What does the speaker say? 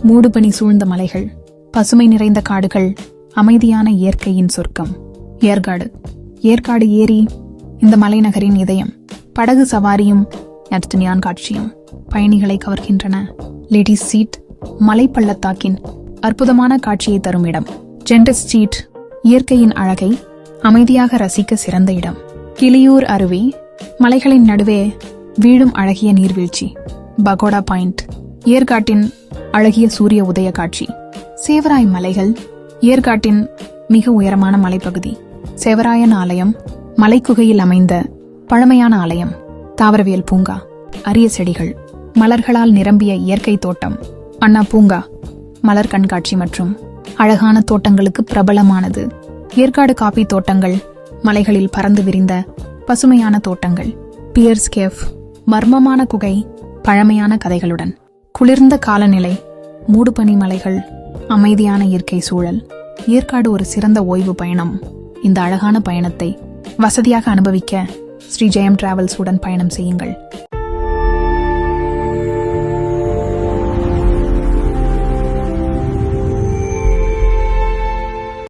மூடுபனி சூழ்ந்த மலைகள், பசுமை நிறைந்த காடுகள், அமைதியான இயற்கையின் சொர்க்கம். ஏற்காடு ஏரி இந்த மலைநகரின் இதயம். படகு சவாரியும் நியான் காட்சியும் பயணிகளை கவர்கின்றன. லேடிஸ் சீட் மலைப்பள்ளத்தாக்கின் அற்புதமான காட்சியை தரும் இடம். ஜென்டஸ் சீட் இயற்கையின் அழகை அமைதியாக ரசிக்க சிறந்த இடம். கிளியூர் அருவி மலைகளின் நடுவே வீழும் அழகிய நீர்வீழ்ச்சி. பகோடா பாயிண்ட் ஏற்காட்டின் அழகிய சூரிய உதய காட்சி. சேவராய் மலைகள் ஏற்காட்டின் மிக உயரமான மலைப்பகுதி. சேவராயன் ஆலயம் மலைக்குகையில் அமைந்த பழமையான ஆலயம். தாவரவியல் பூங்கா, அரிய செடிகள், மலர்களால் நிரம்பிய இயற்கை தோட்டம். அண்ணா பூங்கா மலர் கண்காட்சி மற்றும் அழகான தோட்டங்களுக்கு பிரபலமானது. ஏற்காடு காபி தோட்டங்கள், மலைகளில் பறந்து விரிந்த பசுமையான தோட்டங்கள். பியர்ஸ் கேவ் மர்மமான குகை, பழமையான கதைகளுடன். குளிர்ந்த காலநிலை, மூடுபனி மலைகள், அமைதியான இயற்கை சூழல். ஏற்காடு ஒரு சிறந்த ஓய்வு பயணம். இந்த அழகான பயணத்தை வசதியாக அனுபவிக்க ஸ்ரீ ஜெயம் டிராவல்ஸ் உடன் பயணம் செய்யுங்கள்.